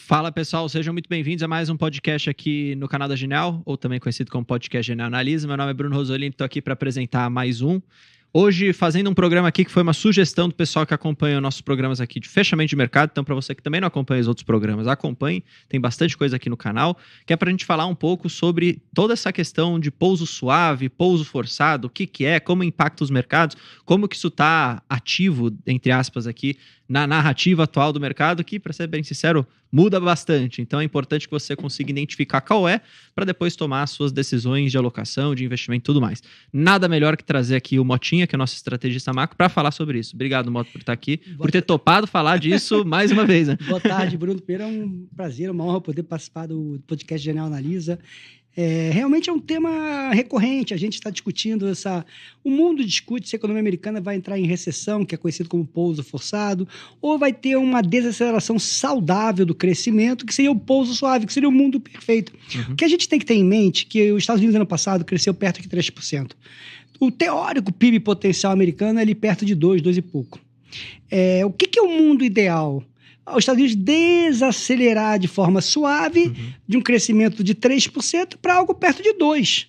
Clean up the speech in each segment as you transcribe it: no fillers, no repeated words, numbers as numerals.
Fala pessoal, sejam muito bem-vindos a mais um podcast aqui no canal da Genial, ou também conhecido como Podcast Genial Analisa. Meu nome é Bruno Rosolini, estou aqui para apresentar mais um. Hoje fazendo um programa aqui que foi uma sugestão do pessoal que acompanha nossos programas aqui de fechamento de mercado. Então, para você que também não acompanha os outros programas, acompanhe. Tem bastante coisa aqui no canal, que é para a gente falar um pouco sobre toda essa questão de pouso suave, pouso forçado, o que é, como impacta os mercados, como que isso está ativo, entre aspas, aqui na narrativa atual do mercado, que, para ser bem sincero, muda bastante. Então é importante que você consiga identificar qual é, para depois tomar as suas decisões de alocação, de investimento e tudo mais. Nada melhor que trazer aqui o Motinha, que é o nosso estrategista macro, para falar sobre isso. Obrigado, Moto, por estar aqui, por ter topado falar disso mais uma vez. Né? Boa tarde, Bruno Pereira. É um prazer, uma honra poder participar do podcast Genial Analisa. Realmente é um tema recorrente, a gente está discutindo o mundo discute se a economia americana vai entrar em recessão, que é conhecido como pouso forçado, ou vai ter uma desaceleração saudável do crescimento, que seria o pouso suave, que seria o mundo perfeito. O que a gente tem que ter em mente é que os Estados Unidos ano passado cresceu perto de 3%. O teórico PIB potencial americano é ali perto de 2 e pouco. O que é o mundo ideal? Os Estados Unidos desacelerar de forma suave, de um crescimento de 3% para algo perto de 2%.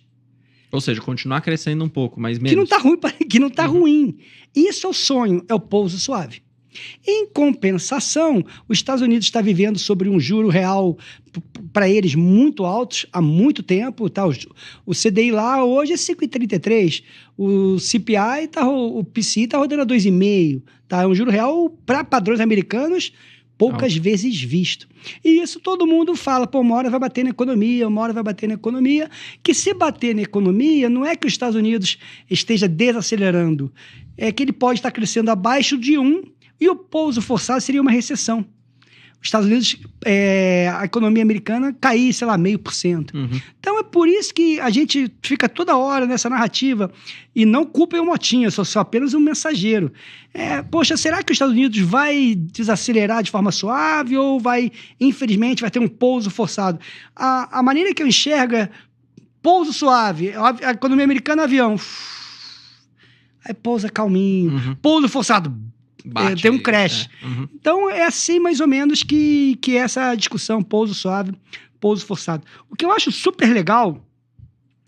Ou seja, continuar crescendo um pouco, mas menos. Que não está ruim. Isso é o sonho, é o pouso suave. Em compensação, os Estados Unidos está vivendo sobre um juro real, para eles, muito altos, há muito tempo. Tá? O CDI lá hoje é 5,33%. O CPI, o PCI está rodando a 2,5%. Tá? É um juro real para padrões americanos poucas vezes visto. E isso todo mundo fala, uma hora vai bater na economia, uma hora vai bater na economia, que se bater na economia, não é que os Estados Unidos esteja desacelerando, é que ele pode estar crescendo abaixo de 1, e o pouso forçado seria uma recessão. Os Estados Unidos, a economia americana cair, 0,5%. Então é por isso que a gente fica toda hora nessa narrativa e não culpem o Motinha, sou apenas um mensageiro. Será que os Estados Unidos vai desacelerar de forma suave ou infelizmente, vai ter um pouso forçado? A maneira que eu enxergo é pouso suave, a economia americana, avião, aí pousa calminho, pouso forçado, tem um crash. Então, é assim mais ou menos que essa discussão, pouso suave, pouso forçado. O que eu acho super legal,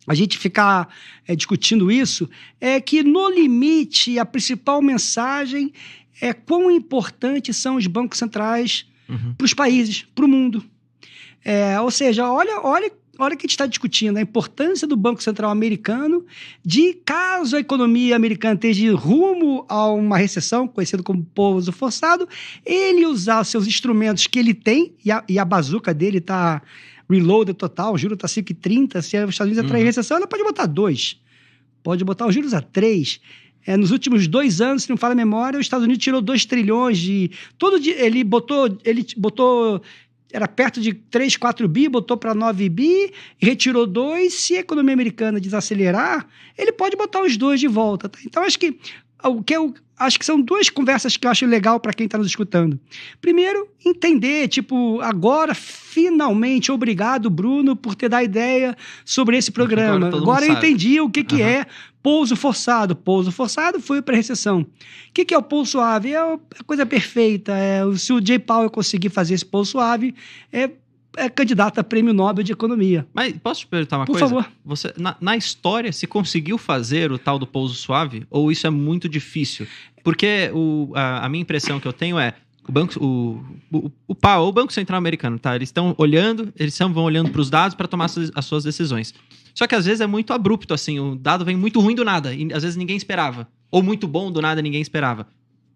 a gente ficar discutindo isso, é que, no limite, a principal mensagem é quão importantes são os bancos centrais para os países, para o mundo. Ou seja, olha que a gente está discutindo a importância do Banco Central americano de, caso a economia americana esteja rumo a uma recessão, conhecido como pouso forçado, ele usar os seus instrumentos que ele tem, e a bazuca dele está reloaded total, o juro está 5,30, se os Estados Unidos entrar em recessão, ela pode botar 2, pode botar os juros a 3. Nos últimos 2 anos, se não fala a memória, os Estados Unidos tirou 2 trilhões de... Todo dia, ele botou era perto de 3, 4 bi, botou para 9 bi, retirou 2. Se a economia americana desacelerar, ele pode botar os 2 de volta. Tá? Então, acho que são 2 conversas que eu acho legal para quem está nos escutando. Primeiro, entender, agora, finalmente, obrigado, Bruno, por ter dado ideia sobre esse programa. Agora eu entendi o que é pouso forçado. Pouso forçado foi para recessão. O que é o pouso suave? É a coisa perfeita. Se o Jay Powell conseguir fazer esse pouso suave, é candidato a prêmio Nobel de Economia. Mas posso te perguntar uma coisa? Por favor. Você, na história, se conseguiu fazer o tal do pouso suave, ou isso é muito difícil? Porque a minha impressão que eu tenho é o Powell, o Banco Central americano, tá? Eles vão olhando para os dados para tomar as suas decisões. Só que às vezes é muito abrupto, assim, o dado vem muito ruim do nada, e às vezes ninguém esperava. Ou muito bom do nada, ninguém esperava.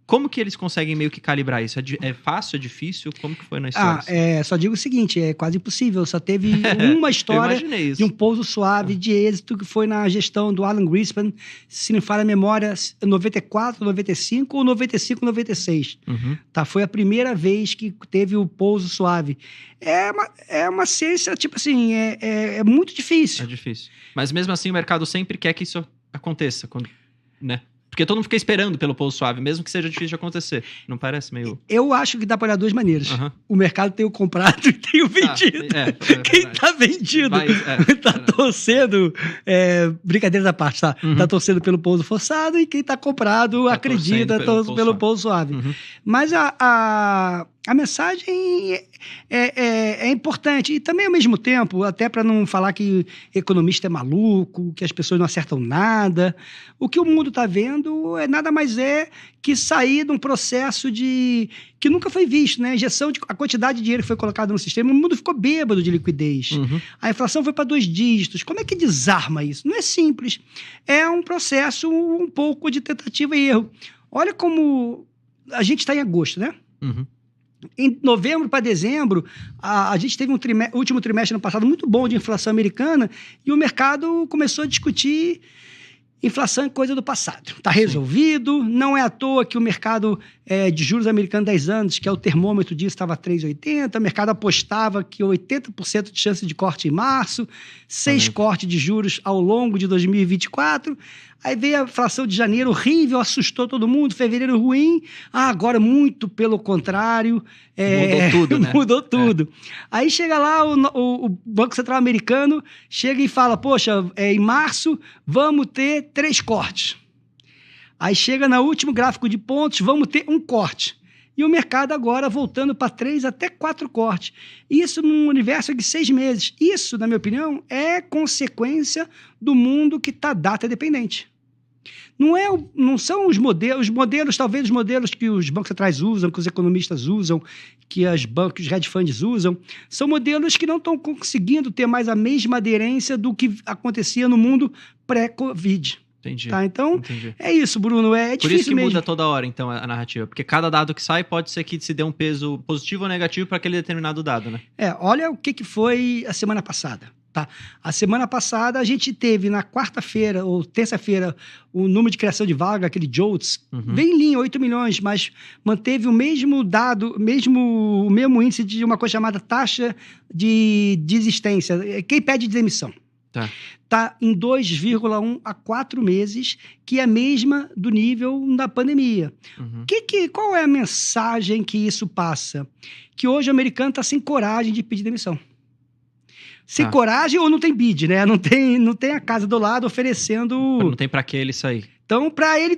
Como que eles conseguem meio que calibrar isso? É fácil, é difícil? Como que foi na história? Só digo o seguinte, é quase impossível. Só teve uma história de um pouso suave de êxito, que foi na gestão do Alan Greenspan, se não falha a memória, 94, 95 ou 95, 96. Tá? Foi a primeira vez que teve o pouso suave. É uma ciência, é muito difícil. É difícil. Mas mesmo assim o mercado sempre quer que isso aconteça, né? Porque todo mundo fica esperando pelo pouso suave, mesmo que seja difícil de acontecer. Não parece meio... Eu acho que dá para olhar 2 maneiras. O mercado tem o comprado e tem o vendido. Quem está vendido está torcendo... brincadeira da parte, tá? Está torcendo pelo pouso forçado, e quem está comprado acredita pelo pouso suave. Mas A mensagem é importante. E também, ao mesmo tempo, até para não falar que economista é maluco, que as pessoas não acertam nada, o que o mundo está vendo nada mais que sair de um processo que nunca foi visto, né? A quantidade de dinheiro que foi colocado no sistema, o mundo ficou bêbado de liquidez. Uhum. A inflação foi para 2 dígitos. Como é que desarma isso? Não é simples. É um processo um pouco de tentativa e erro. Olha como a gente está em agosto, né? Uhum. Em novembro para dezembro, a gente teve último trimestre no passado muito bom de inflação americana e o mercado começou a discutir inflação é coisa do passado. Está resolvido, não é à toa que o mercado de juros americano 10 anos, que é o termômetro disso, estava 3,80, o mercado apostava que 80% de chance de corte em março, 6 cortes de juros ao longo de 2024, aí veio a inflação de janeiro horrível, assustou todo mundo, fevereiro ruim, agora muito pelo contrário. Mudou tudo, né? Mudou tudo. Aí chega lá o Banco Central americano, chega e fala, poxa, em março vamos ter 3 cortes. Aí chega no último gráfico de pontos, vamos ter 1 corte. E o mercado agora voltando para 3 até 4 cortes. Isso num universo de 6 meses. Isso, na minha opinião, é consequência do mundo que está data dependente. Não são os modelos, talvez os modelos que os bancos centrais usam, que os economistas usam, que os hedge funds usam, são modelos que não estão conseguindo ter mais a mesma aderência do que acontecia no mundo pré-Covid. Entendi. Tá? Então, entendi. É isso, Bruno. É difícil mesmo. Por isso que muda toda hora, então, a narrativa. Porque cada dado que sai pode ser que se dê um peso positivo ou negativo para aquele determinado dado, né? Olha o que foi a semana passada. Tá? A semana passada a gente teve na quarta-feira ou terça-feira o número de criação de vaga, aquele JOLTS, bem linha, 8 milhões, mas manteve o mesmo dado, o mesmo índice de uma coisa chamada taxa de desistência, quem pede demissão. Tá em 2,1 a 4 meses, que é a mesma do nível da pandemia. Qual é a mensagem que isso passa? Que hoje o americano está sem coragem de pedir demissão. Sem coragem ou não tem bid, né? Não tem a casa do lado oferecendo... Não tem para que ele sair. Então, para ele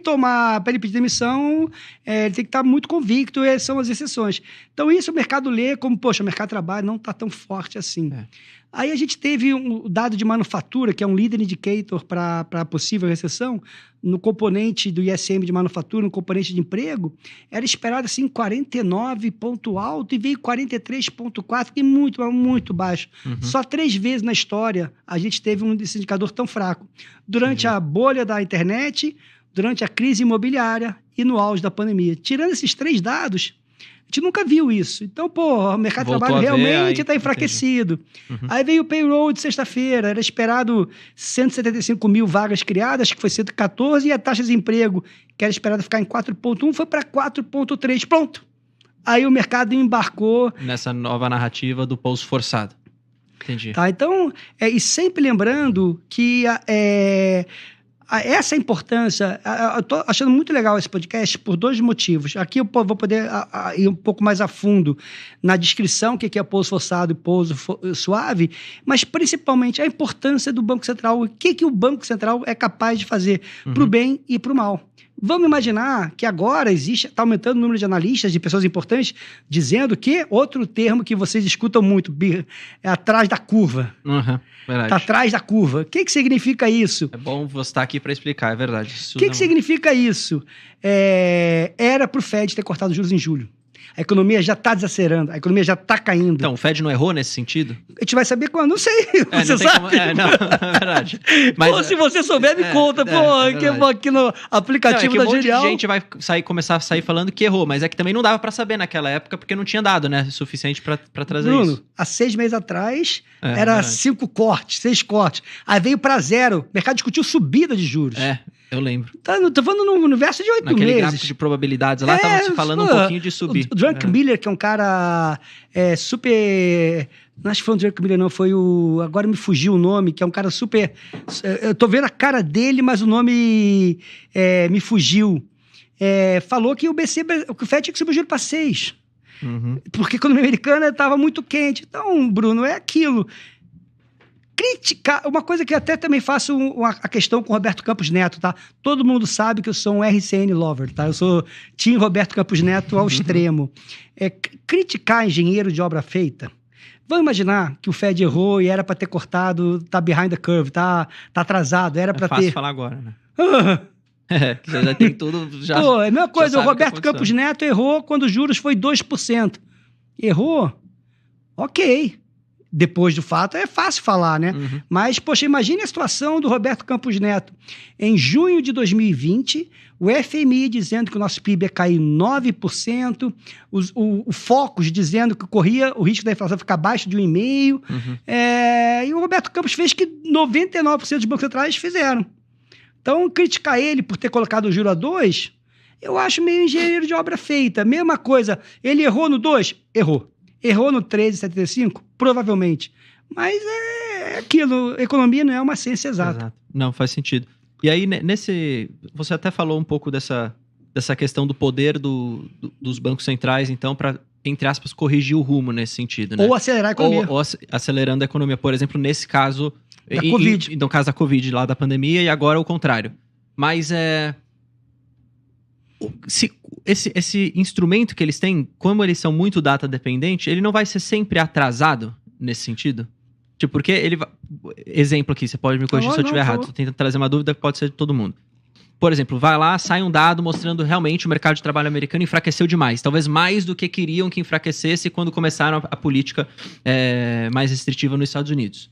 pedir demissão, ele tem que estar muito convicto, são as exceções. Então, isso o mercado lê como, poxa, o mercado de trabalho não está tão forte assim. Aí a gente teve um dado de manufatura, que é um leading indicator para possível recessão, no componente do ISM de manufatura, no componente de emprego, era esperado assim 49 ponto alto e veio 43,4, que é muito, muito baixo. Só 3 vezes na história a gente teve esse indicador tão fraco. Durante a bolha da internet, durante a crise imobiliária e no auge da pandemia. Tirando esses 3 dados, a gente nunca viu isso. Então, o mercado de trabalho realmente está enfraquecido. Aí veio o payroll de sexta-feira, era esperado 175 mil vagas criadas, que foi 114, e a taxa de desemprego, que era esperada ficar em 4,1, foi para 4,3. Pronto. Aí o mercado embarcou... Nessa nova narrativa do pouso forçado. Entendi. Tá, então, e sempre lembrando que... essa importância, eu estou achando muito legal esse podcast por 2 motivos. Aqui eu vou poder ir um pouco mais a fundo na descrição, o que é pouso forçado e pouso suave, mas principalmente a importância do Banco Central, o que o Banco Central é capaz de fazer para o bem e para o mal. Vamos imaginar que agora está aumentando o número de analistas, de pessoas importantes, dizendo que, outro termo que vocês escutam muito, é atrás da curva. Verdade. Está atrás da curva. O que significa isso? É bom você estar aqui para explicar, é verdade. O que significa isso? Era para o Fed ter cortado juros em julho. A economia já está desacelerando, a economia já está caindo. Então, o Fed não errou nesse sentido? A gente vai saber quando, não sei. Você sabe? Não, é verdade. Mas, se você souber, me conta. Aqui no aplicativo da Genial. Um monte de gente começar a sair falando que errou, mas é que também não dava para saber naquela época, porque não tinha dado, né, suficiente para trazer isso. Bruno, há 6 meses atrás, era 5 cortes, 6 cortes. Aí veio para 0. O mercado discutiu subida de juros. Eu lembro. Tô falando num universo de 8 meses. Naquele gráfico de probabilidades lá, estavam se falando um pouquinho de subir. O Drunk Miller, que é um cara super... Não acho que foi o Drunk Miller, não. Foi o... Agora me fugiu o nome, que é um cara super... Eu tô vendo a cara dele, mas o nome me fugiu. Falou que o Fed tinha que subir o juro para 6. Porque a economia americana estava muito quente. Então, Bruno, é aquilo. criticar, uma coisa que até também faço a questão com o Roberto Campos Neto, tá? Todo mundo sabe que eu sou um RCN lover, tá? Eu sou Team Roberto Campos Neto ao extremo. Criticar engenheiro de obra feita. Vamos imaginar que o Fed errou e era para ter cortado, tá behind the curve, tá atrasado, era para ter... É fácil falar agora, né? Já tem tudo... Já, pô, é a mesma coisa, o Roberto Campos Neto errou quando os juros foi 2%. Errou? Ok. Depois do fato, é fácil falar, né? Uhum. Mas, poxa, imagine a situação do Roberto Campos Neto. Em junho de 2020, o FMI dizendo que o nosso PIB ia cair 9%, o Focus dizendo que corria o risco da inflação ficar abaixo de 1,5%, Uhum. E o Roberto Campos fez que 99% dos bancos centrais fizeram. Então, criticar ele por ter colocado o juro a 2%, eu acho meio engenheiro de obra feita. Mesma coisa, ele errou no 2%? Errou. Errou no 13,75? Provavelmente. Mas é aquilo, economia não é uma ciência exata. Exato. Não, faz sentido. E aí, você até falou um pouco dessa questão do poder dos bancos centrais, então, para, entre aspas, corrigir o rumo nesse sentido, né? Ou acelerar a economia. Ou acelerando a economia. Por exemplo, nesse caso... Da Covid. No caso da Covid, lá da pandemia, e agora o contrário. Mas esse instrumento que eles têm, como eles são muito data dependente, ele não vai ser sempre atrasado nesse sentido? Tipo, porque ele... Exemplo aqui, você pode me corrigir se eu estiver errado. Estou tentando trazer uma dúvida que pode ser de todo mundo. Por exemplo, vai lá, sai um dado mostrando realmente o mercado de trabalho americano enfraqueceu demais. Talvez mais do que queriam que enfraquecesse quando começaram a política mais restritiva nos Estados Unidos.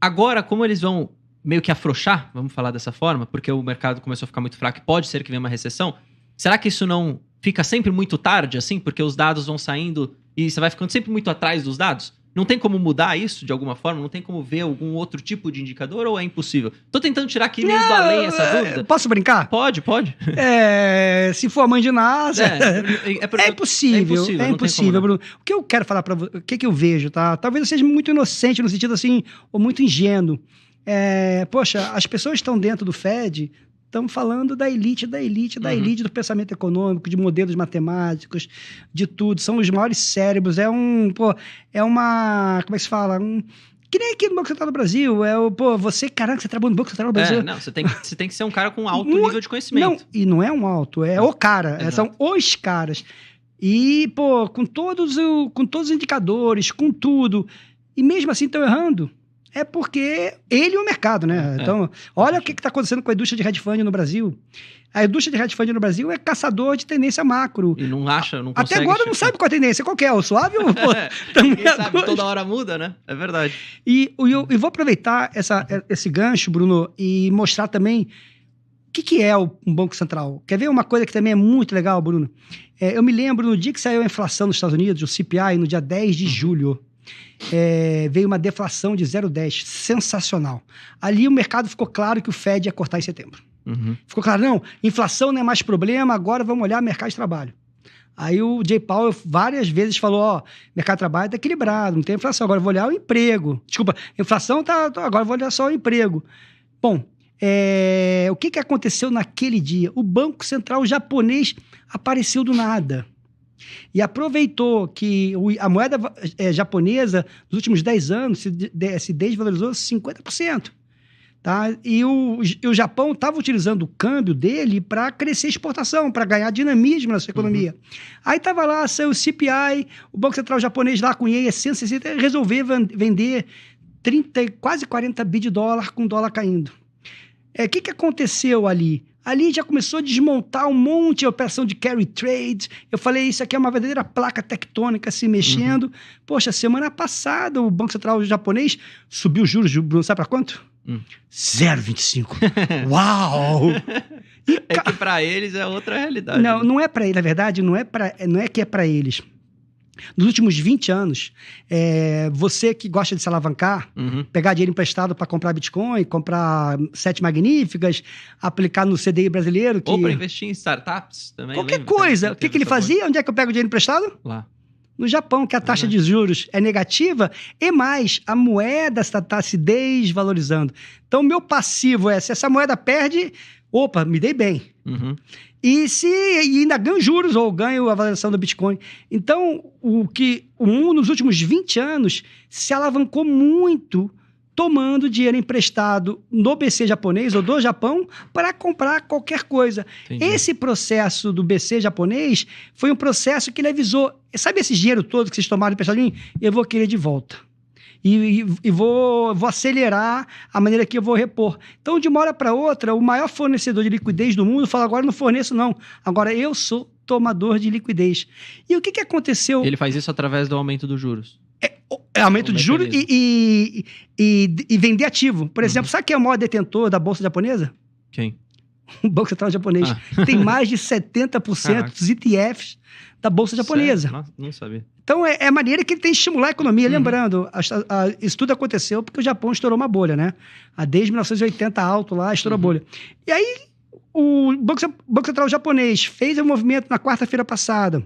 Agora, como eles vão meio que afrouxar, vamos falar dessa forma, porque o mercado começou a ficar muito fraco e pode ser que venha uma recessão, será que isso não fica sempre muito tarde, assim? Porque os dados vão saindo e você vai ficando sempre muito atrás dos dados? Não tem como mudar isso de alguma forma? Não tem como ver algum outro tipo de indicador ou é impossível? Tô tentando tirar aqui meio do além essa dúvida. Posso brincar? Pode. Se for a mãe de Nasa... É impossível, Bruno. O que eu quero falar para você, o que eu vejo, tá? Talvez eu seja muito inocente no sentido assim, ou muito ingênuo. Poxa, as pessoas que estão dentro do Fed... Estamos falando da elite do pensamento econômico, de modelos matemáticos, de tudo. São os maiores cérebros. Como é que se fala? Que nem aqui no Banco Central do Brasil. Você trabalha no Banco Central do Brasil. Você tem que ser um cara com alto nível de conhecimento. Não, e não é um alto, é o cara. São os caras. E, com todos os indicadores, com tudo. E mesmo assim estão errando. É porque ele e o mercado, né? Então, olha o que está acontecendo com a indústria de hedge fund no Brasil. A indústria de hedge fund no Brasil é caçador de tendência macro. E não consegue... Até agora não sabe qual a tendência. Qual que é? O suave ou Ninguém sabe, toda hora muda, né? É verdade. E eu vou aproveitar esse gancho, Bruno, e mostrar também o que é um Banco Central. Quer ver uma coisa que também é muito legal, Bruno? Eu me lembro no dia que saiu a inflação nos Estados Unidos, o CPI, no dia 10 de julho. Veio uma deflação de 0,10, sensacional. Ali o mercado ficou claro que o Fed ia cortar em setembro. Uhum. Ficou claro, não, inflação não é mais problema, agora vamos olhar mercado de trabalho. Aí o Jay Powell várias vezes falou, mercado de trabalho está equilibrado, não tem inflação, agora eu vou olhar o emprego. Desculpa, inflação agora eu vou olhar só o emprego. Bom, o que aconteceu naquele dia? O Banco Central japonês apareceu do nada. E aproveitou que a moeda japonesa, nos últimos 10 anos, se desvalorizou 50%. Tá? E o Japão estava utilizando o câmbio dele para crescer a exportação, para ganhar dinamismo na sua economia. Aí estava lá, saiu o CPI, o Banco Central japonês lá com IE 160, resolveu vender quase 40 bi de dólar com o dólar caindo. O que aconteceu ali? Ali já começou a desmontar um monte de operação de carry trade. Eu falei, isso aqui é uma verdadeira placa tectônica se mexendo. Poxa, semana passada o Banco Central japonês subiu os juros, Bruno, sabe para quanto? 0,25. Uau! É que para eles é outra realidade. Não, não é para eles, na verdade, não é que é para eles. Nos últimos 20 anos, você que gosta de se alavancar, pegar dinheiro emprestado para comprar Bitcoin, comprar 7 magníficas, aplicar no CDI brasileiro... Ou para investir em startups também. Qualquer coisa. O que ele fazia? Onde é que eu pego o dinheiro emprestado? Lá. No Japão, que a taxa de juros é negativa, e mais, a moeda está se desvalorizando. Então, o meu passivo se essa moeda perde, opa, me dei bem. E ainda ganho juros ou ganho a valorização do Bitcoin. Então, o mundo nos últimos 20 anos se alavancou muito tomando dinheiro emprestado no BC japonês ou do Japão para comprar qualquer coisa. Entendi. Esse processo do BC japonês foi um processo que ele avisou, sabe esse dinheiro todo que vocês tomaram emprestado de mim? Eu vou querer de volta. E vou acelerar a maneira que eu vou repor. Então, de uma hora para outra, o maior fornecedor de liquidez do mundo fala, agora não forneço não, agora eu sou tomador de liquidez. E o que aconteceu? Ele faz isso através do aumento dos juros. É aumento de juros e vender ativo. Por exemplo, sabe quem é o maior detentor da Bolsa Japonesa? Quem? O Banco Central Japonês. Tem mais de 70% dos ETFs da Bolsa Japonesa. Sério? Nossa, não sabia. Então, é a maneira que ele tem de estimular a economia. Lembrando, isso tudo aconteceu porque o Japão estourou uma bolha, né? Desde 1980 alto lá, estourou a bolha. E aí, o Banco Central japonês fez um movimento na quarta-feira passada.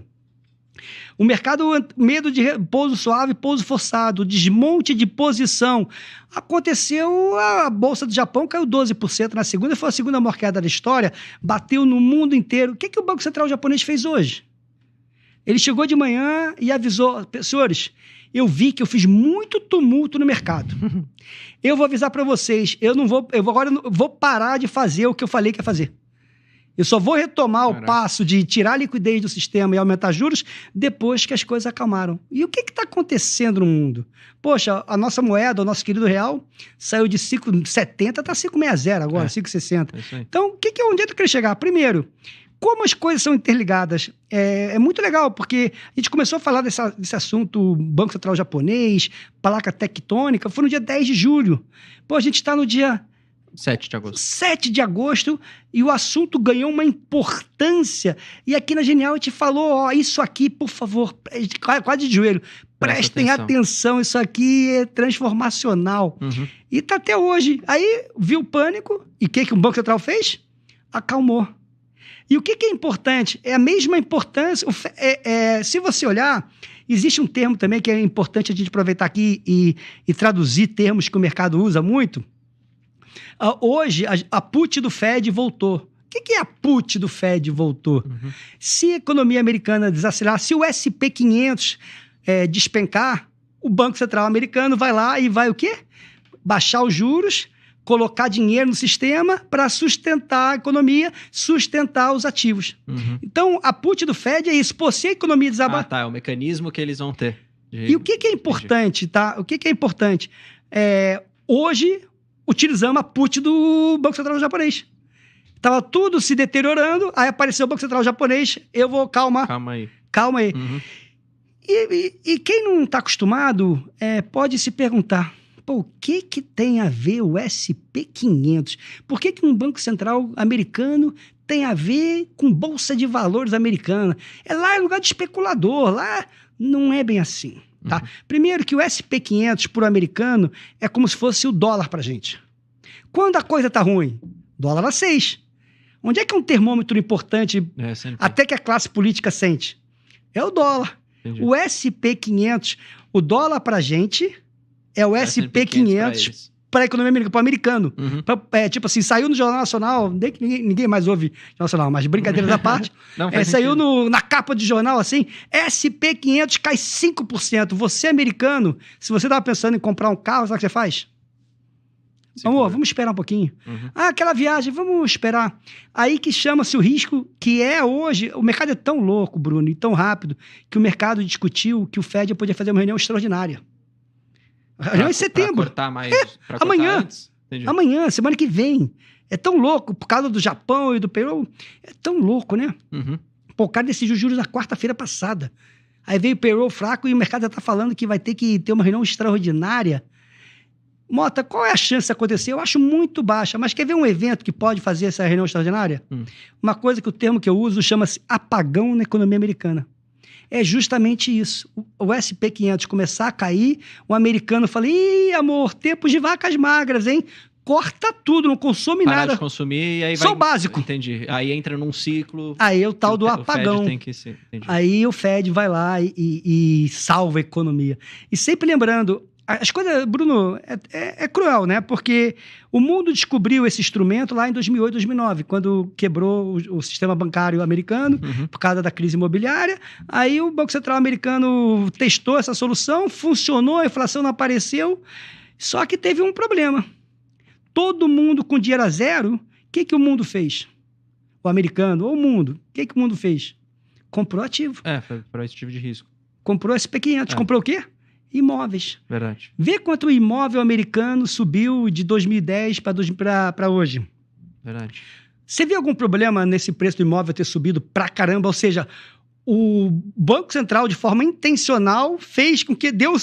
O mercado, medo de pouso suave, pouso forçado, desmonte de posição. Aconteceu, a Bolsa do Japão caiu 12% na segunda, foi a segunda maior queda da história, bateu no mundo inteiro. O que o Banco Central japonês fez hoje? Ele chegou de manhã e avisou, senhores, eu vi que eu fiz muito tumulto no mercado. Eu vou avisar para vocês, agora vou parar de fazer o que eu falei que ia fazer. Eu só vou retomar o passo de tirar a liquidez do sistema e aumentar juros depois que as coisas acalmaram. E o que está acontecendo no mundo? Poxa, a nossa moeda, o nosso querido real, saiu de 5,70 para 5,60 agora, 5,60. Então, onde é que eu queria chegar? Primeiro, como as coisas são interligadas, é muito legal, porque a gente começou a falar desse assunto Banco Central japonês, placa tectônica, foi no dia 10 de julho. Pô, a gente está no dia 7 de agosto. 7 de agosto, e o assunto ganhou uma importância. E aqui na Genial a gente falou, isso aqui, por favor, quase de joelho, prestem atenção, isso aqui é transformacional. E tá até hoje. Aí viu o pânico, e o que o Banco Central fez? Acalmou. E o que é importante? É a mesma importância. Se você olhar, existe um termo também que é importante a gente aproveitar aqui e traduzir termos que o mercado usa muito. Hoje, a put do Fed voltou. O que é a put do Fed voltou? Se a economia americana desacelerar, se o SP 500 despencar, o Banco Central americano vai lá e vai o quê? Baixar os juros, colocar dinheiro no sistema para sustentar a economia, sustentar os ativos. Então, a put do Fed é isso. Pô, se a economia desabar... é o mecanismo que eles vão ter. E o que é importante, tá? O que é importante? Hoje, utilizamos a put do Banco Central japonês. Estava tudo se deteriorando, aí apareceu o Banco Central japonês, calma aí. E quem não está acostumado pode se perguntar, o que tem a ver o SP 500? Por que um Banco Central americano tem a ver com Bolsa de Valores americana? Lá é lugar de especulador, lá não é bem assim. Tá? Primeiro que o SP 500 por americano é como se fosse o dólar pra gente. Quando a coisa tá ruim, dólar a 6. Onde é que é um termômetro importante, até que a classe política sente? É o dólar. Entendi. O SP 500, o dólar pra gente é o SP 500 para a economia americana, para o americano. Tipo assim, saiu no Jornal Nacional, ninguém mais ouve Jornal Nacional, mas brincadeira da parte, saiu na capa de jornal assim, SP 500 cai 5%. Você americano, se você estava pensando em comprar um carro, sabe o que você faz? Vamos esperar um pouquinho. Aquela viagem, vamos esperar. Aí que chama-se o risco, que hoje, o mercado é tão louco, Bruno, e tão rápido, que o mercado discutiu que o Fed podia fazer uma reunião extraordinária. Reunião em setembro. Cortar mais, amanhã. Amanhã, semana que vem. É tão louco, por causa do Japão e do Peru. É tão louco, né? O cara decidiu juros na quarta-feira passada. Aí veio o Peru fraco e o mercado já está falando que vai ter que ter uma reunião extraordinária. Mota, qual é a chance de acontecer? Eu acho muito baixa, mas quer ver um evento que pode fazer essa reunião extraordinária? Uma coisa que o termo que eu uso chama-se apagão na economia americana. É justamente isso. O SP 500 começar a cair, o americano fala, amor, tempos de vacas magras, hein? Corta tudo, não consome nada. De consumir e aí só o básico. Entendi. Aí entra num ciclo... Aí é o tal do apagão. Fed tem que ser. Aí o Fed vai lá e salva a economia. E sempre lembrando... As coisas, Bruno, é cruel, né? Porque o mundo descobriu esse instrumento lá em 2008, 2009, quando quebrou o sistema bancário americano por causa da crise imobiliária. Aí o Banco Central americano testou essa solução, funcionou, a inflação não apareceu Só que teve um problema. Todo mundo com dinheiro a zero, o que o mundo fez? O americano, ou o mundo, o que o mundo fez? Comprou ativo. Foi para esse tipo de risco. Comprou SP500. Comprou o quê? Imóveis. Verdade. Vê quanto o imóvel americano subiu de 2010 para hoje. Verdade. Você vê algum problema nesse preço do imóvel ter subido pra caramba? Ou seja, o Banco Central, de forma intencional, fez com que deu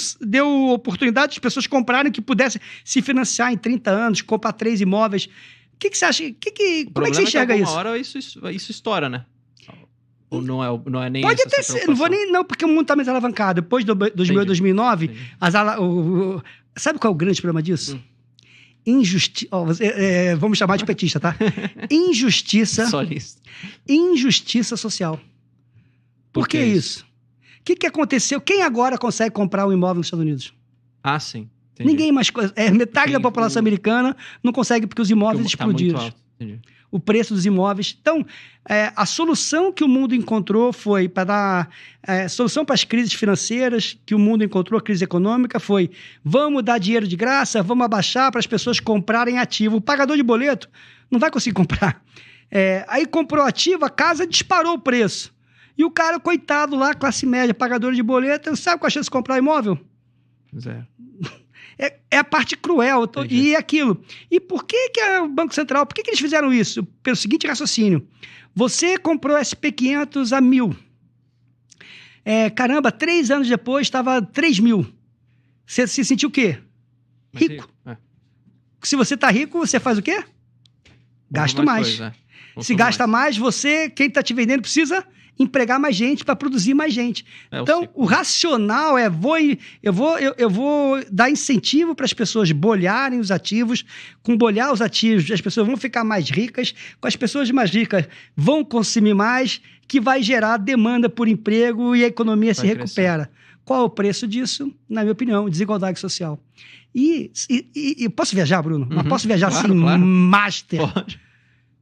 oportunidade de pessoas comprarem que pudessem se financiar em 30 anos, comprar 3 imóveis. O que você acha? Como é que você enxerga isso? Uma hora isso estoura, né? Ou não é nem Pode até ser, não, porque o mundo está mais alavancado. Depois de 2009, sabe qual é o grande problema disso? Injustiça. Vamos chamar de petista, tá? Injustiça. Injustiça social. Por que isso? O que aconteceu? Quem agora consegue comprar um imóvel nos Estados Unidos? Ah, sim. Entendi. Ninguém mais. Metade da população americana não consegue porque os imóveis explodiram. Tá muito alto. Entendi. O preço dos imóveis. Então, a solução que o mundo encontrou foi para dar solução para as crises financeiras que o mundo encontrou, a crise econômica, foi vamos dar dinheiro de graça, vamos abaixar para as pessoas comprarem ativo. O pagador de boleto não vai conseguir comprar. Aí comprou ativo, a casa disparou o preço. E o cara, coitado lá, classe média, pagador de boleto, sabe qual a chance de comprar imóvel? Zero. É a parte cruel. E aquilo. E por que o Banco Central, por que eles fizeram isso? Pelo seguinte raciocínio. Você comprou SP500 a 1.000. Caramba, 3 anos depois estava 3.000. Você se sentiu o quê? Rico. Se você está rico, você faz o quê? Gasta mais. Se gasta mais, quem está te vendendo, precisa empregar mais gente para produzir mais gente. Então, o racional eu vou dar incentivo para as pessoas bolharem os ativos. Com bolhar os ativos, as pessoas vão ficar mais ricas. Com as pessoas mais ricas, vão consumir mais, que vai gerar demanda por emprego e a economia se recupera. Qual é o preço disso? Na minha opinião, desigualdade social. E posso viajar, Bruno? Mas posso viajar claro. Master. Pode.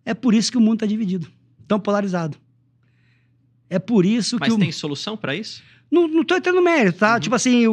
É por isso que o mundo está dividido, tão polarizado. É por isso que... Mas tem solução para isso? Não estou entrando no mérito, tá? Tipo assim,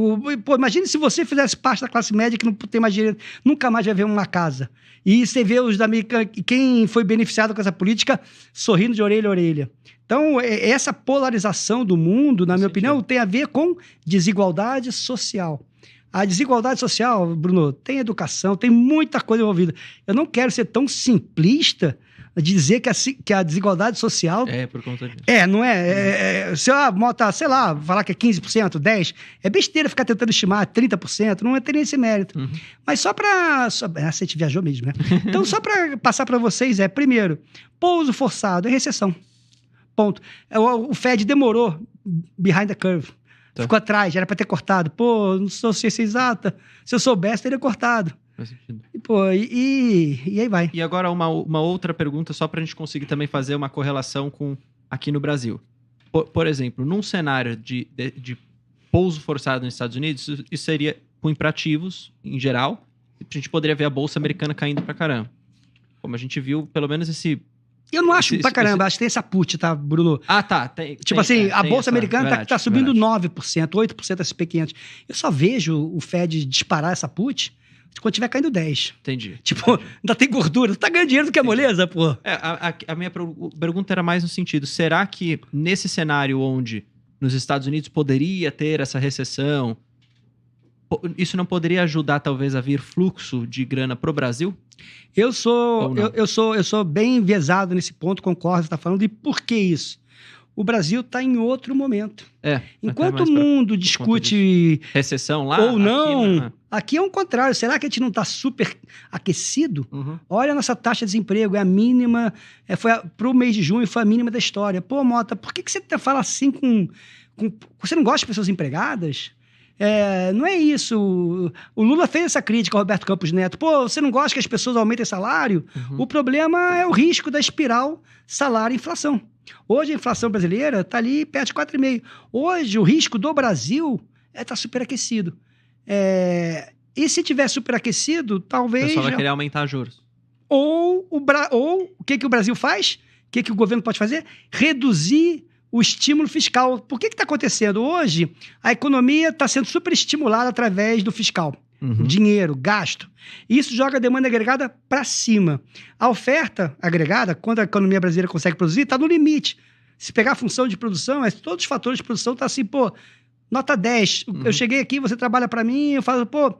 imagine se você fizesse parte da classe média que não tem mais dinheiro, nunca mais vai ver uma casa. E você vê os da América, quem foi beneficiado com essa política sorrindo de orelha a orelha. Então, essa polarização do mundo, na minha opinião, tem a ver com desigualdade social. A desigualdade social, Bruno, tem educação, tem muita coisa envolvida. Eu não quero ser tão simplista de dizer que a desigualdade social... por conta disso. Não é? Se eu bota, sei lá, falar que é 15%, 10%, é besteira ficar tentando estimar 30%, não teria esse mérito. Mas só para... Você te viajou mesmo, né? Então, só para passar para vocês, primeiro, pouso forçado é recessão. Ponto. O Fed demorou behind the curve. Ficou atrás, era para ter cortado. Não sou ciência exata. Se eu soubesse, teria cortado. Faz sentido. E aí vai. E agora uma outra pergunta, só para a gente conseguir também fazer uma correlação com aqui no Brasil. Por exemplo, num cenário de pouso forçado nos Estados Unidos, isso seria ruim para ativos, em geral. A gente poderia ver a Bolsa Americana caindo para caramba. Como a gente viu, pelo menos esse... Eu não acho pra caramba, acho que tem essa put, tá, Bruno? Tá. A Bolsa Americana tá subindo 9%, 8% SP500. Eu só vejo o Fed disparar essa put quando tiver caindo 10%. Entendi. Ainda tem gordura, tá ganhando dinheiro do que é moleza, pô. A minha pergunta era mais no sentido, será que nesse cenário onde nos Estados Unidos poderia ter essa recessão, isso não poderia ajudar talvez a vir fluxo de grana pro Brasil? Eu sou bem enviesado nesse ponto, concordo, você está falando. E por que isso? O Brasil está em outro momento. Enquanto o mundo discute recessão lá ou não, aqui é um contrário. Será que a gente não está super aquecido? Olha a nossa taxa de desemprego, é a mínima. Para o mês de junho foi a mínima da história. Pô, Mota, por que você fala assim com... Você não gosta de pessoas empregadas? Não é isso. O Lula fez essa crítica ao Roberto Campos Neto. Você não gosta que as pessoas aumentem salário? O problema é o risco da espiral salário-inflação. Hoje a inflação brasileira está ali perto de 4,5%. Hoje o risco do Brasil está superaquecido. E se tiver superaquecido, talvez... O pessoal vai querer aumentar juros. Ou o que o Brasil faz? O que o governo pode fazer? Reduzir o estímulo fiscal. Por que está acontecendo? Hoje, a economia está sendo superestimulada através do fiscal. dinheiro, gasto. Isso joga a demanda agregada para cima. A oferta agregada, quando a economia brasileira consegue produzir, está no limite. Se pegar a função de produção, todos os fatores de produção estão assim, pô, nota 10. Eu cheguei aqui, você trabalha para mim, eu falo, pô,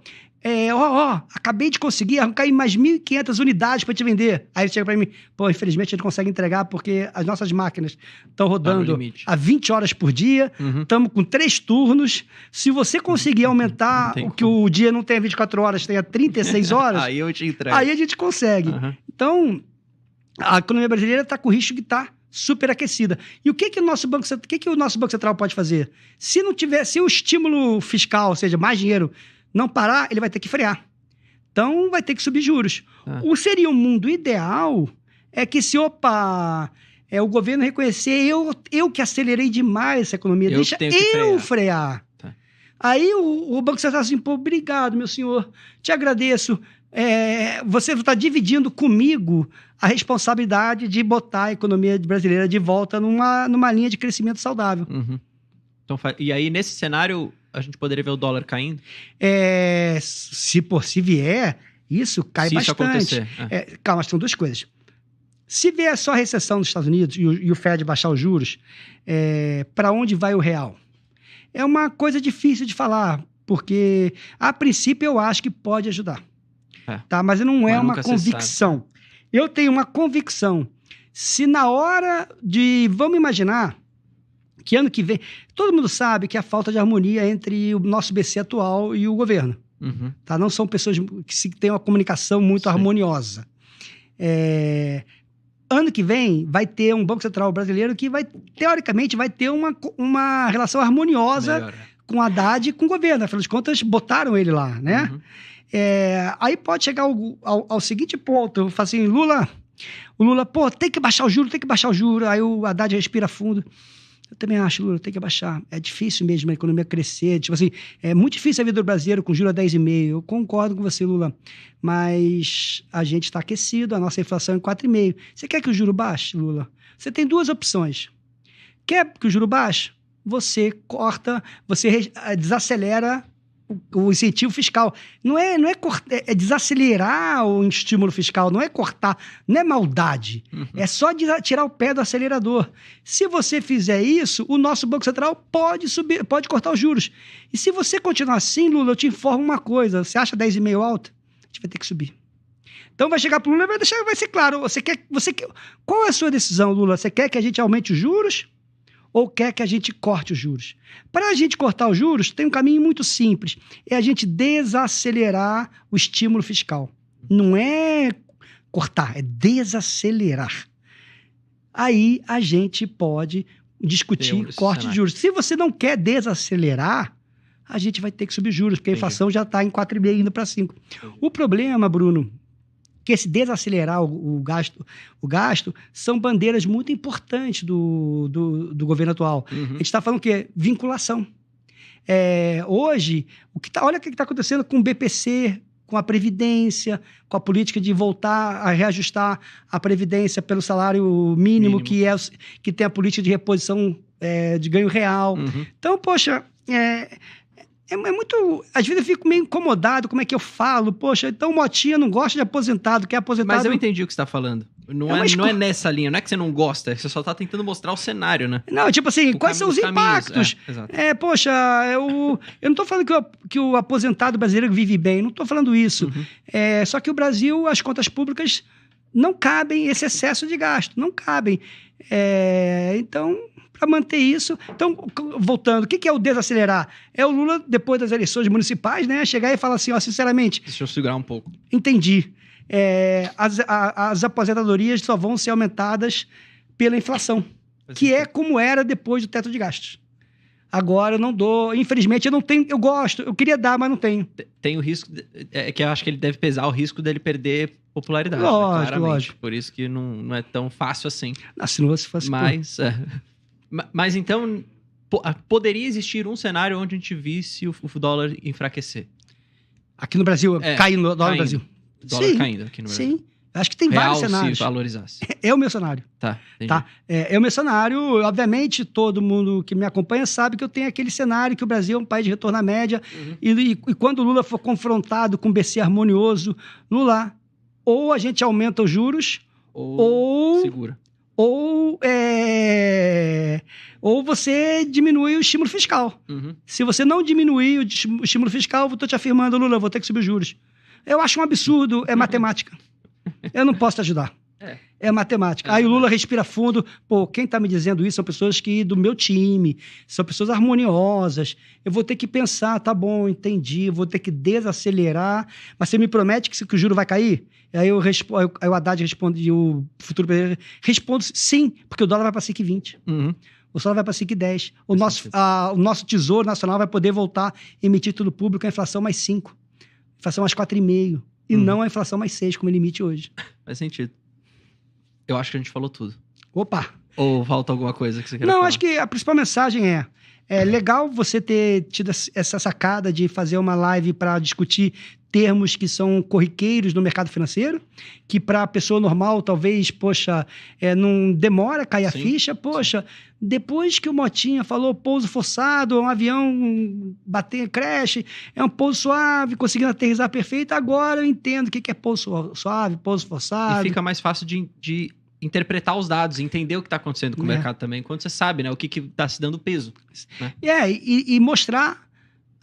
acabei de conseguir arrancar aí mais 1.500 unidades para te vender. Aí ele chega para mim, pô, infelizmente a gente não consegue entregar porque as nossas máquinas estão rodando a 20 horas por dia, estamos com 3 turnos. Se você conseguir aumentar que o dia não tenha 24 horas, tenha 36 horas, aí eu te entrego. Aí a gente consegue. Então, a economia brasileira está com risco de estar superaquecida. E o que o nosso Banco Central pode fazer? Se o estímulo fiscal, ou seja, mais dinheiro, não parar, ele vai ter que frear. Então, vai ter que subir juros. Seria um mundo ideal que se, o governo reconhecer, eu que acelerei demais essa economia, deixa eu frear. Tá. Aí o Banco Central assim, pô, obrigado, meu senhor, te agradeço. Você está dividindo comigo a responsabilidade de botar a economia brasileira de volta numa linha de crescimento saudável. Então, e aí, nesse cenário, a gente poderia ver o dólar caindo? Se vier, isso cai bastante. Isso acontecer. Calma, são duas coisas. Se vier só a recessão dos Estados Unidos e o Fed baixar os juros, para onde vai o real? É uma coisa difícil de falar, porque, a princípio, eu acho que pode ajudar. Tá? Mas não é uma convicção. Eu tenho uma convicção. Se na hora de... Vamos imaginar que ano que vem... Todo mundo sabe que a falta de harmonia entre o nosso BC atual e o governo. Tá? Não são pessoas que têm uma comunicação muito harmoniosa. Ano que vem vai ter um Banco Central brasileiro que teoricamente vai ter uma relação harmoniosa com o Haddad e com o governo. Afinal de contas, botaram ele lá, né? Aí pode chegar ao seguinte ponto, eu falo assim, o Lula, pô, tem que baixar o juro, aí o Haddad respira fundo. Eu também acho, Lula, tem que baixar. É difícil mesmo a economia crescer, tipo assim, é muito difícil a vida do brasileiro com juro a 10,5. Eu concordo com você, Lula, mas a gente está aquecido, a nossa inflação é 4,5. Você quer que o juro baixe, Lula? Você tem duas opções. Quer que o juro baixe? Você corta, você desacelera o incentivo fiscal. Não é desacelerar o estímulo fiscal, não é cortar, não é maldade. É só tirar o pé do acelerador. Se você fizer isso, o nosso Banco Central pode cortar os juros. E se você continuar assim, Lula, eu te informo uma coisa, você acha 10,5 alto? A gente vai ter que subir. Então vai chegar para o Lula e vai ser claro, qual é a sua decisão, Lula? Você quer que a gente aumente os juros? Ou quer que a gente corte os juros? Para a gente cortar os juros, tem um caminho muito simples. É a gente desacelerar o estímulo fiscal. Não é cortar, é desacelerar. Aí a gente pode discutir corte de juros. Se você não quer desacelerar, a gente vai ter que subir juros, porque a inflação já está em 4,5 indo para 5. O problema, Bruno, que esse desacelerar o gasto são bandeiras muito importantes do governo atual. A gente está falando o quê? Vinculação. Hoje, olha o que está acontecendo com o BPC, com a Previdência, com a política de voltar a reajustar a Previdência pelo salário mínimo. Que tem a política de reposição de ganho real. Então, poxa... É muito... Às vezes eu fico meio incomodado como é que eu falo. Poxa, então o Motinha não gosta de aposentado, quer aposentado... Mas eu entendi o que você está falando. Não é nessa linha, não é que você não gosta, você só está tentando mostrar o cenário, né? Não, tipo assim, quais são os impactos? Poxa, eu não estou falando que o aposentado brasileiro vive bem, não estou falando isso. Só que o Brasil, as contas públicas não cabem esse excesso de gasto, não cabem. Então... Para manter isso. Então, voltando, o que é o desacelerar? É o Lula, depois das eleições municipais, né, chegar e falar assim, sinceramente... Deixa eu segurar um pouco. Entendi. As aposentadorias só vão ser aumentadas pela inflação, que é como era depois do teto de gastos. Agora eu não dou, infelizmente eu não tenho, eu gosto, eu queria dar, mas não tenho. Tem o risco, que eu acho que ele deve pesar o risco dele perder popularidade. Lógico, né, lógico. Por isso que não é tão fácil assim. Se não fosse... Mas então, poderia existir um cenário onde a gente visse o dólar enfraquecer? Aqui no Brasil, caindo o dólar no Brasil. Dólar caindo aqui no Brasil. Sim. Acho que tem Real vários cenários. se valorizasse. É o meu cenário. Tá, entendi. Tá? É o meu cenário. Obviamente, todo mundo que me acompanha sabe que eu tenho aquele cenário que o Brasil é um país de retorno à média. E quando o Lula for confrontado com um BC harmonioso, Lula, ou a gente aumenta os juros, ou segura. Ou você diminui o estímulo fiscal. Se você não diminuir o estímulo fiscal, eu estou te afirmando, Lula, eu vou ter que subir os juros. Eu acho um absurdo, é matemática. Eu não posso te ajudar. É matemática. Aí o Lula respira fundo. Pô, quem está me dizendo isso são pessoas do meu time, são pessoas harmoniosas. Eu vou ter que pensar, tá bom, entendi, vou ter que desacelerar, mas você me promete que o juro vai cair? Aí aí o Haddad responde, e o futuro presidente responde sim, porque o dólar vai para 5,20. O dólar vai para 5,10. O nosso Tesouro Nacional vai poder voltar a emitir tudo público a inflação mais 5. Inflação mais 4,5. E não a inflação mais 6, como é limite hoje. Faz sentido. Eu acho que a gente falou tudo. Opa! Ou falta alguma coisa que você queira falar? Não, acho que a principal mensagem é legal você ter tido essa sacada de fazer uma live para discutir termos que são corriqueiros no mercado financeiro, que para a pessoa normal, talvez, não demora a cair a ficha. Depois que o Motinha falou pouso forçado, um avião bater crash, é um pouso suave, conseguindo aterrissar perfeito, agora eu entendo o que é pouso suave, pouso forçado. E fica mais fácil de interpretar os dados, entender o que está acontecendo com o mercado também, quando você sabe, né, o que está se dando peso. Né? E mostrar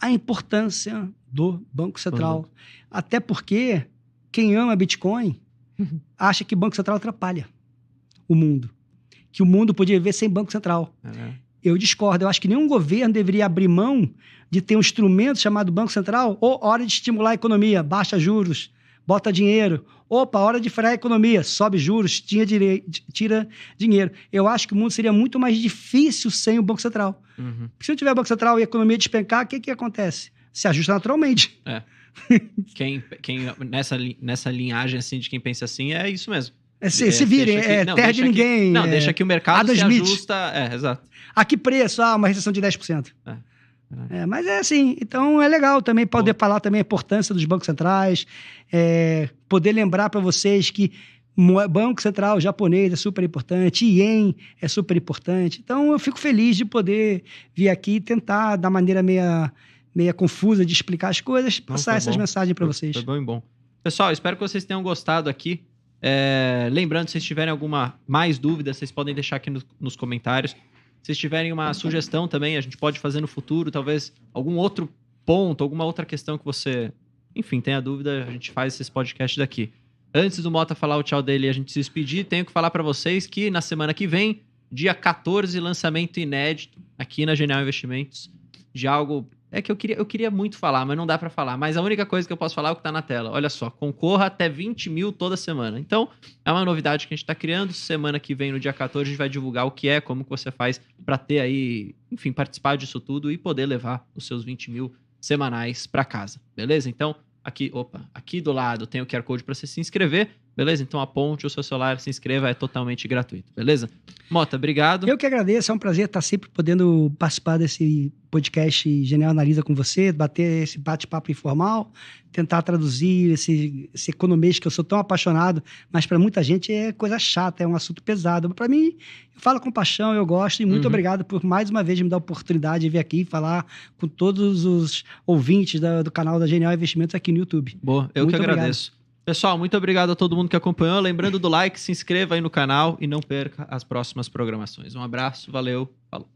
a importância do Banco Central. Até porque quem ama Bitcoin acha que Banco Central atrapalha o mundo. Que o mundo podia viver sem Banco Central. Eu discordo. Eu acho que nenhum governo deveria abrir mão de ter um instrumento chamado Banco Central. Hora de estimular a economia, baixa juros, bota dinheiro. Hora de frear a economia, sobe juros, tira dinheiro. Eu acho que o mundo seria muito mais difícil sem o Banco Central. Porque se não tiver Banco Central e a economia despencar, o que acontece? Se ajusta naturalmente. Quem nessa linhagem assim, de quem pensa assim, é isso mesmo. Se virem, terra de ninguém. Deixa que o mercado se ajusta. Exato. A que preço? Uma recessão de 10%. Mas é assim, então é legal também poder falar também a importância dos bancos centrais, poder lembrar para vocês que Banco Central japonês é super importante, Ien é super importante. Então eu fico feliz de poder vir aqui e tentar, da maneira meia confusa de explicar as coisas, passar essas mensagens para vocês. Foi bom e bom. Pessoal, espero que vocês tenham gostado aqui. Lembrando, se vocês tiverem alguma mais dúvida, vocês podem deixar aqui nos comentários. Se vocês tiverem uma sugestão também, a gente pode fazer no futuro, talvez algum outro ponto, alguma outra questão que você, enfim, tenha dúvida, a gente faz esses podcasts daqui. Antes do Mota falar o tchau dele e a gente se despedir, tenho que falar para vocês que na semana que vem, dia 14, lançamento inédito aqui na Genial Investimentos de algo que eu queria muito falar, mas não dá para falar. Mas a única coisa que eu posso falar é o que tá na tela. Olha só, concorra até 20 mil toda semana. Então, é uma novidade que a gente tá criando. Semana que vem, no dia 14, a gente vai divulgar o que é, como que você faz para ter aí, enfim, participar disso tudo e poder levar os seus 20 mil semanais para casa. Beleza? Então, aqui do lado tem o QR Code para você se inscrever. Beleza? Então aponte o seu celular, se inscreva, é totalmente gratuito. Beleza? Mota, obrigado. Eu que agradeço, é um prazer estar sempre podendo participar desse podcast Genial Analisa com você, bater esse bate-papo informal, tentar traduzir esse economês que eu sou tão apaixonado, mas para muita gente é coisa chata, é um assunto pesado. Para mim, eu falo com paixão, eu gosto, e muito obrigado por mais uma vez me dar a oportunidade de vir aqui e falar com todos os ouvintes do canal da Genial Investimentos aqui no YouTube. Boa, eu que agradeço. Pessoal, muito obrigado a todo mundo que acompanhou. Lembrando do like, se inscreva aí no canal e não perca as próximas programações. Um abraço, valeu, falou.